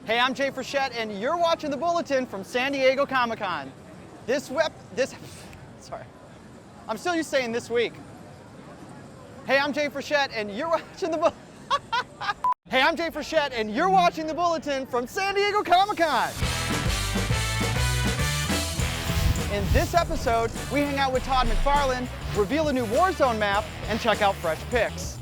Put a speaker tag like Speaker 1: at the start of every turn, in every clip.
Speaker 1: Hey, I'm Jay Frechette, and you're watching the Bulletin from San Diego ComicCon. Sorry. I'm still used to saying this week. Hey, I'm Jay Frechette, and you're watching the Hey, I'm Jay Frechette, and you're watching the Bulletin from San Diego ComicCon. In this episode, we hang out with Todd McFarland, reveal a new Warzone map, and check out fresh picks.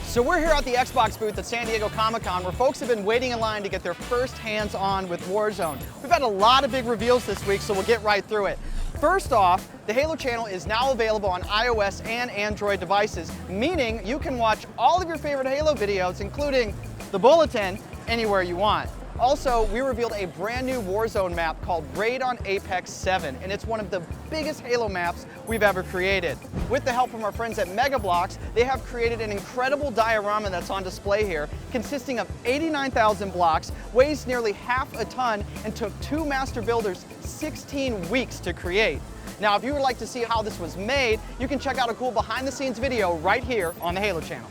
Speaker 1: So we're here at the Xbox booth at San Diego ComicCon, where folks have been waiting in line to get their first hands-on with Warzone. We've had a lot of big reveals this week, so we'll get right through it. First off, the Halo channel is now available on iOS and Android devices, meaning you can watch all of your favorite Halo videos, including the Bulletin, anywhere you want. Also, we revealed a brand new Warzone map called Raid on Apex 7, and it's one of the biggest Halo maps we've ever created. With the help from our friends at Bloks, they have created an incredible diorama that's on display here, consisting of 89,000 blocks, weighs nearly half a ton, and took 2 master builders 16 weeks to create. Now, if you would like to see how this was made, you can check out a cool behind-the-scenes video right here on the Halo channel.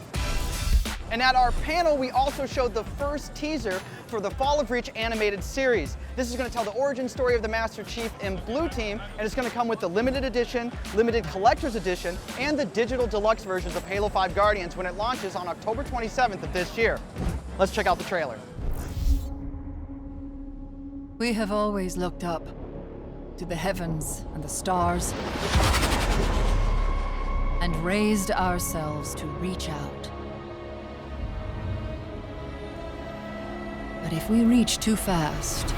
Speaker 1: And at our panel, we also showed the first teaser for the Fall of Reach animated series. This is going to tell the origin story of the Master Chief in Blue Team, and it's going to come with the limited edition, limited collector's edition, and the digital deluxe versions of Halo 5 Guardians when it launches on October 27th of this year. Let's check out the trailer.
Speaker 2: We have always looked up to the heavens and the stars and raised ourselves to reach out. But if we reach too fast,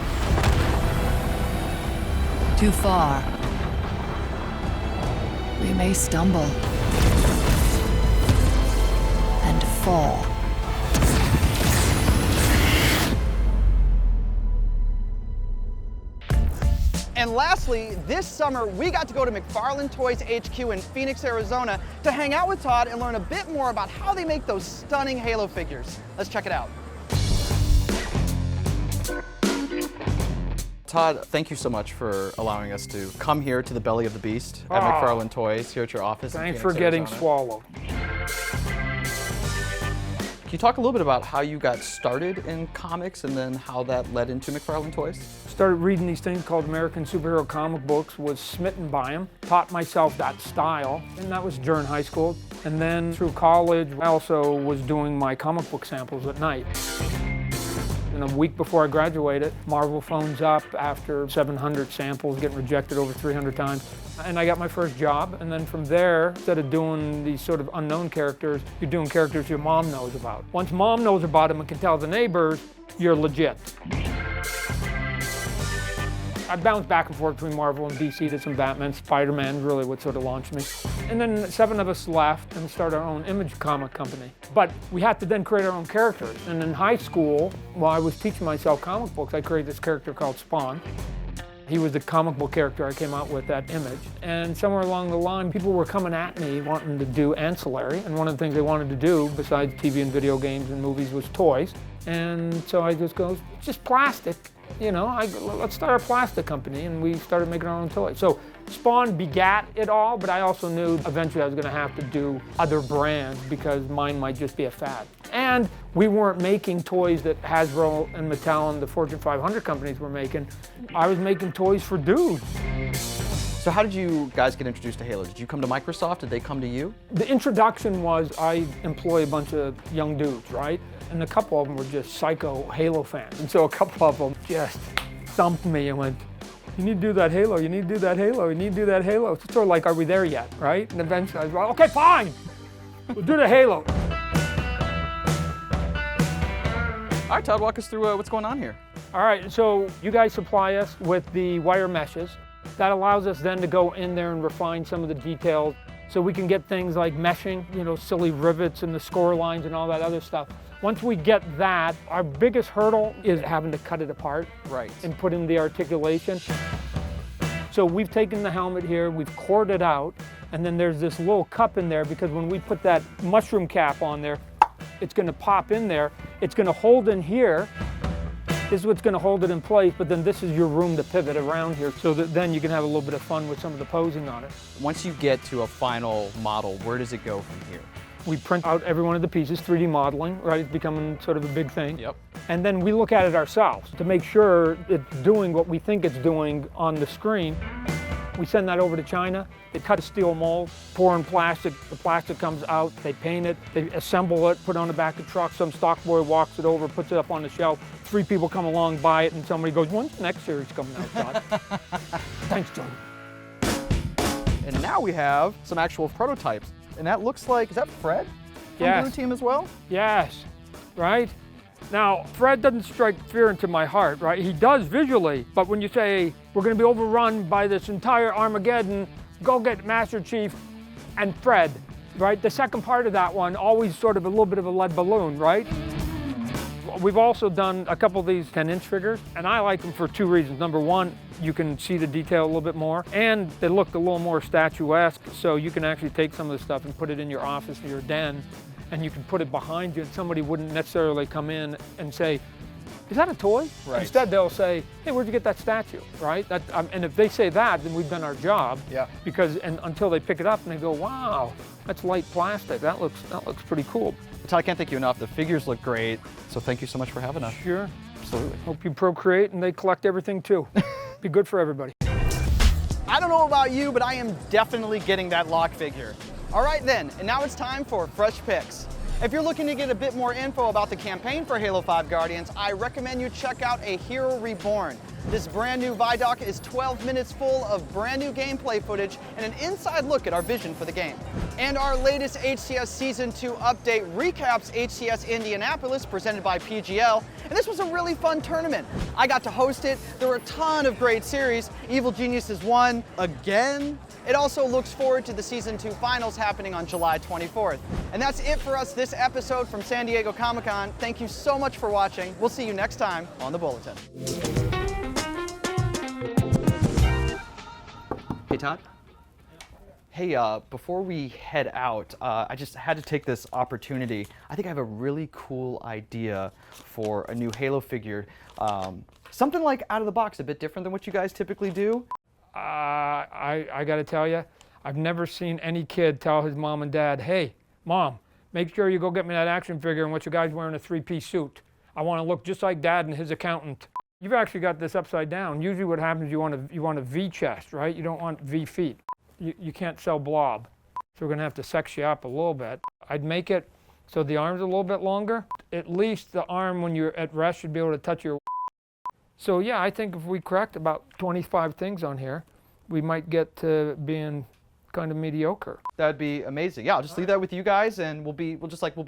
Speaker 2: too far, we may stumble and fall.
Speaker 1: And lastly, this summer, we got to go to McFarlane Toys HQ in Phoenix, Arizona to hang out with Todd and learn a bit more about how they make those stunning Halo figures. Let's check it out. Todd, thank you so much for allowing us to come here to the belly of the beast at McFarlane Toys, here at your office in
Speaker 3: Thanks
Speaker 1: Phoenix,
Speaker 3: for getting
Speaker 1: Arizona.
Speaker 3: swallowed.
Speaker 1: Can you talk a little bit about how you got started in comics and then how that led into McFarlane Toys?
Speaker 3: Started reading these things called American superhero comic books, was smitten by them, taught myself that style, and that was during high school. And then through college, I also was doing my comic book samples at night. And a week before I graduated, Marvel phones up after 700 samples, getting rejected over 300 times. And I got my first job, and then from there, instead of doing these sort of unknown characters, you're doing characters your mom knows about. Once mom knows about them and can tell the neighbors, you're legit. I bounced back and forth between Marvel and DC, did some Batman. Spider-Man really what sort of launched me. And then 7 of us left and started our own image comic company. But we had to then create our own characters. And in high school, while I was teaching myself comic books, I created this character called Spawn. He was the comic book character I came out with that image. And somewhere along the line, people were coming at me wanting to do ancillary. And one of the things they wanted to do, besides TV and video games and movies, was toys. And so I just go, it's just plastic. You know, let's start a plastic company, and we started making our own toys. So Spawn begat it all, but I also knew eventually I was going to have to do other brands because mine might just be a fad. And we weren't making toys that Hasbro and Mattel and the Fortune 500 companies were making. I was making toys for dudes.
Speaker 1: So how did you guys get introduced to Halo? Did you come to Microsoft? Did they come to you?
Speaker 3: The introduction was I employ a bunch of young dudes, right? And a couple of them were just psycho Halo fans. And so a couple of them just thumped me and went, you need to do that Halo, you need to do that Halo, you need to do that Halo. It's sort of like, are we there yet, right? And eventually I was like, okay, fine, we'll do the Halo.
Speaker 1: All right, Todd, walk us through what's going on here.
Speaker 3: All right, so you guys supply us with the wire meshes. That allows us then to go in there and refine some of the details so we can get things like meshing, you know, silly rivets and the score lines and all that other stuff. Once we get that, our biggest hurdle is having to cut it apart and put in the articulation. So we've taken the helmet here, we've cored it out, and then there's this little cup in there because when we put that mushroom cap on there, it's going to pop in there. It's going to hold in here. This is what's going to hold it in place, but then this is your room to pivot around here so that then you can have a little bit of fun with some of the posing on it.
Speaker 1: Once you get to a final model, where does it go from here?
Speaker 3: We print out every one of the pieces, 3D modeling, right? It's becoming sort of a big thing.
Speaker 1: Yep.
Speaker 3: And then we look at it ourselves to make sure it's doing what we think it's doing on the screen. We send that over to China. They cut a steel mold, pour in plastic. The plastic comes out, they paint it, they assemble it, put it on the back of trucks. Some stock boy walks it over, puts it up on the shelf. 3 people come along, buy it, and somebody goes, when's the next series coming out, Todd? Thanks, John.
Speaker 1: And now we have some actual prototypes. And that looks like, is that Fred from
Speaker 3: Yes.
Speaker 1: Blue Team as well?
Speaker 3: Yes, right? Now, Fred doesn't strike fear into my heart, right? He does visually, but when you say, we're gonna be overrun by this entire Armageddon, go get Master Chief and Fred, right? The second part of that one, always sort of a little bit of a lead balloon, right? We've also done a couple of these 10-inch figures, and I like them for 2 reasons. Number one, you can see the detail a little bit more, and they look a little more statuesque, so you can actually take some of the stuff and put it in your office or your den, and you can put it behind you, and somebody wouldn't necessarily come in and say, is that a toy?
Speaker 1: Right.
Speaker 3: Instead, they'll say, hey, where'd you get that statue, right? And if they say that, then we've done our job.
Speaker 1: Yeah.
Speaker 3: Because until they pick it up and they go, wow, that's light plastic. That looks pretty cool.
Speaker 1: Todd, I can't thank you enough. The figures look great. So thank you so much for having us.
Speaker 3: Sure.
Speaker 1: Absolutely.
Speaker 3: Hope you procreate and they collect everything too. Be good for everybody.
Speaker 1: I don't know about you, but I am definitely getting that lock figure. All right then, and now it's time for Fresh Picks. If you're looking to get a bit more info about the campaign for Halo 5 Guardians, I recommend you check out A Hero Reborn. This brand new Vidoc is 12 minutes full of brand new gameplay footage and an inside look at our vision for the game. And our latest HCS Season 2 update recaps HCS Indianapolis presented by PGL, and this was a really fun tournament. I got to host it. There were a ton of great series. Evil Geniuses won again. It also looks forward to the Season 2 finals happening on July 24th. And that's it for us this episode from San Diego Comic-Con. Thank you so much for watching. We'll see you next time on the Bulletin. Hey, Todd. Hey, before we head out, I just had to take this opportunity. I think I have a really cool idea for a new Halo figure. Something like out of the box, a bit different than what you guys typically do.
Speaker 3: I got to tell you, I've never seen any kid tell his mom and dad, hey, Mom, make sure you go get me that action figure and what your guy's wearing a 3-piece suit. I want to look just like Dad and his accountant. You've actually got this upside down. Usually what happens, you want a V chest, right? You don't want V feet. You can't sell blob. So we're going to have to sex you up a little bit. I'd make it so the arm's a little bit longer. At least the arm when you're at rest should be able to touch your. So yeah, I think if we correct about 25 things on here, we might get to being kind of mediocre.
Speaker 1: That'd be amazing. Yeah, I'll just leave that with you guys, and we'll be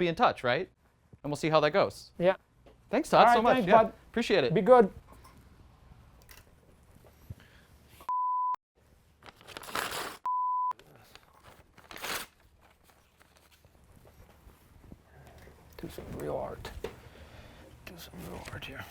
Speaker 1: in touch, right? And we'll see how that goes.
Speaker 3: Yeah.
Speaker 1: Thanks, Todd,
Speaker 3: All right,
Speaker 1: so much.
Speaker 3: thanks,
Speaker 1: Yeah,
Speaker 3: bud.
Speaker 1: appreciate it.
Speaker 3: Be good. Do some real art. Do some real art here.